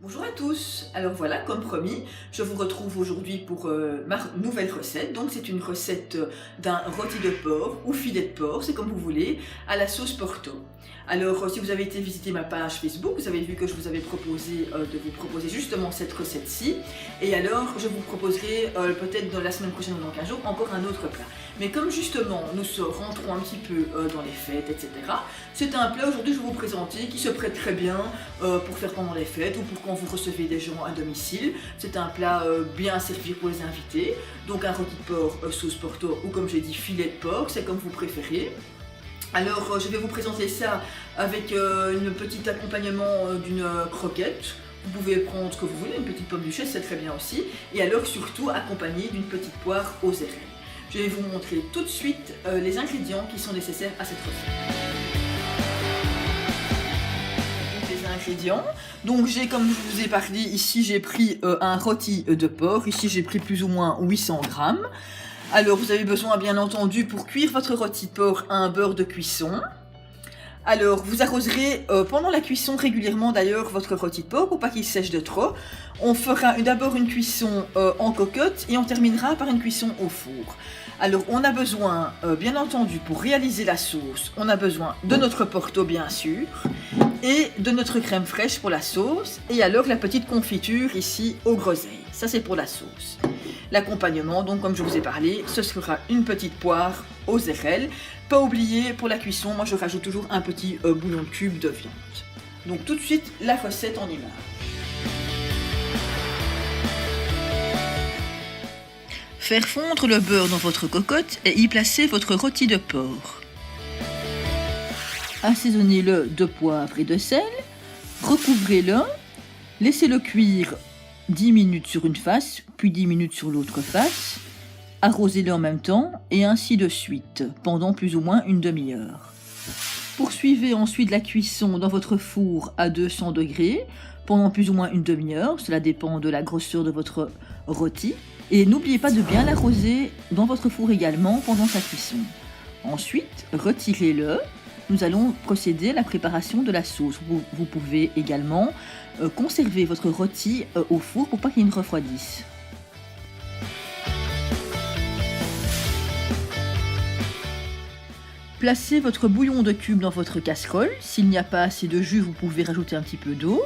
Bonjour à tous, alors voilà, comme promis, je vous retrouve aujourd'hui pour ma nouvelle recette. Donc c'est une recette d'un rôti de porc ou filet de porc, c'est comme vous voulez, à la sauce Porto. Alors si vous avez été visiter ma page Facebook, vous avez vu que je vous avais proposé de vous proposer justement cette recette-ci. Et alors je vous proposerai peut-être dans la semaine prochaine ou dans 15 jours encore un autre plat. Mais comme justement nous rentrons un petit peu dans les fêtes, etc. C'est un plat aujourd'hui que je vais vous présenter qui se prête très bien pour faire pendant les fêtes ou pour quand vous recevez des gens à domicile. C'est un plat bien à servir pour les invités. Donc un rôti de porc sauce Porto ou comme j'ai dit filet de porc, c'est comme vous préférez. Alors je vais vous présenter ça avec un petit accompagnement d'une croquette. Vous pouvez prendre ce que vous voulez, une petite pomme duchesse, c'est très bien aussi. Et alors surtout accompagné d'une petite poire aux érelles. Je vais vous montrer tout de suite les ingrédients qui sont nécessaires à cette recette. Les ingrédients, donc j'ai, comme je vous ai parlé, ici j'ai pris un rôti de porc, ici j'ai pris plus ou moins 800 grammes. Alors vous avez besoin bien entendu pour cuire votre rôti de porc un beurre de cuisson. Alors vous arroserez pendant la cuisson régulièrement d'ailleurs votre rôti de porc pour pas qu'il sèche de trop. On fera d'abord une cuisson en cocotte et on terminera par une cuisson au four. Alors on a besoin bien entendu pour réaliser la sauce, on a besoin de notre Porto bien sûr et de notre crème fraîche pour la sauce et alors la petite confiture ici aux groseilles. Ça c'est pour la sauce. L'accompagnement, donc comme je vous ai parlé, ce sera une petite poire aux érelles. Pas oublier pour la cuisson, moi je rajoute toujours un petit bouillon de cube de viande. Donc tout de suite la recette en image. Faire fondre le beurre dans votre cocotte et y placer votre rôti de porc. Assaisonnez-le de poivre et de sel, recouvrez-le, laissez-le cuire 10 minutes sur une face, puis 10 minutes sur l'autre face, arrosez-le en même temps et ainsi de suite, pendant plus ou moins une demi-heure. Poursuivez ensuite la cuisson dans votre four à 200 degrés pendant plus ou moins une demi-heure, cela dépend de la grosseur de votre rôti. Et n'oubliez pas de bien l'arroser dans votre four également pendant sa cuisson. Ensuite, retirez-le. Nous allons procéder à la préparation de la sauce. Vous pouvez également conserver votre rôti au four pour pas qu'il ne refroidisse. Placez votre bouillon de cube dans votre casserole. S'il n'y a pas assez de jus, vous pouvez rajouter un petit peu d'eau.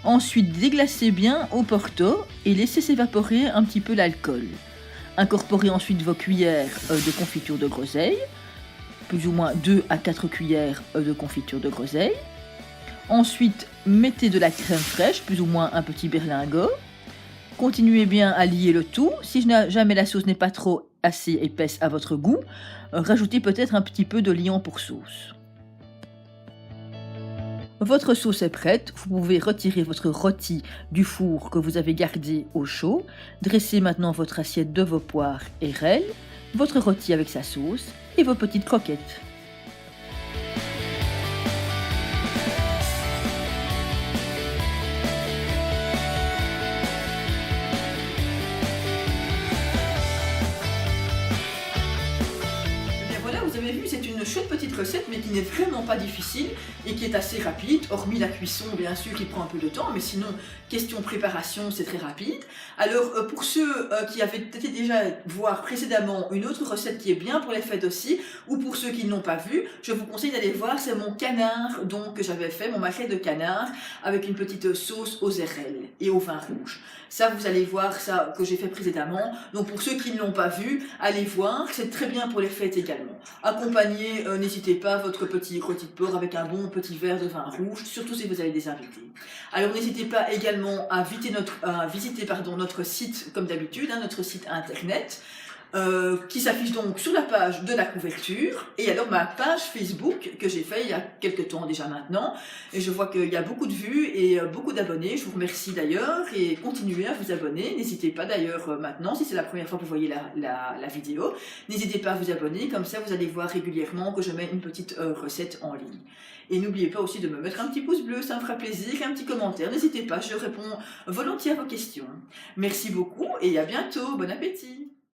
Ensuite, déglacez bien au Porto et laissez s'évaporer un petit peu l'alcool. Incorporez ensuite vos cuillères de confiture de groseille, plus ou moins 2 à 4 cuillères de confiture de groseille. Ensuite, mettez de la crème fraîche, plus ou moins un petit berlingot. Continuez bien à lier le tout. Si jamais la sauce n'est pas trop assez épaisse à votre goût, rajoutez peut-être un petit peu de liant pour sauce. Votre sauce est prête, vous pouvez retirer votre rôti du four que vous avez gardé au chaud. Dressez maintenant votre assiette de vos poires érelles, votre rôti avec sa sauce et vos petites croquettes. Vous avez vu, c'est une chouette petite recette mais qui n'est vraiment pas difficile et qui est assez rapide, hormis la cuisson bien sûr qui prend un peu de temps, mais sinon question préparation c'est très rapide. Alors pour ceux qui avaient peut-être déjà voir précédemment une autre recette qui est bien pour les fêtes aussi, ou pour ceux qui ne l'ont pas vu, je vous conseille d'aller voir, c'est mon canard donc que j'avais fait, mon magret de canard avec une petite sauce aux érelles et au vin rouge. Ça vous allez voir ça que j'ai fait précédemment, donc pour ceux qui ne l'ont pas vu, allez voir, c'est très bien pour les fêtes également. Accompagnez, n'hésitez pas, votre petit rôti de porc avec un bon petit verre de vin rouge, surtout si vous avez des invités. Alors n'hésitez pas également à visiter notre site comme d'habitude, notre site internet, qui s'affiche donc sur la page de la couverture, et alors ma page Facebook que j'ai fait il y a quelques temps déjà maintenant, et je vois qu'il y a beaucoup de vues et beaucoup d'abonnés, je vous remercie d'ailleurs, et continuez à vous abonner, n'hésitez pas d'ailleurs maintenant, si c'est la première fois que vous voyez la vidéo, n'hésitez pas à vous abonner, comme ça vous allez voir régulièrement que je mets une petite recette en ligne. Et n'oubliez pas aussi de me mettre un petit pouce bleu, ça me fera plaisir, et un petit commentaire, n'hésitez pas, je réponds volontiers à vos questions. Merci beaucoup et à bientôt, bon appétit!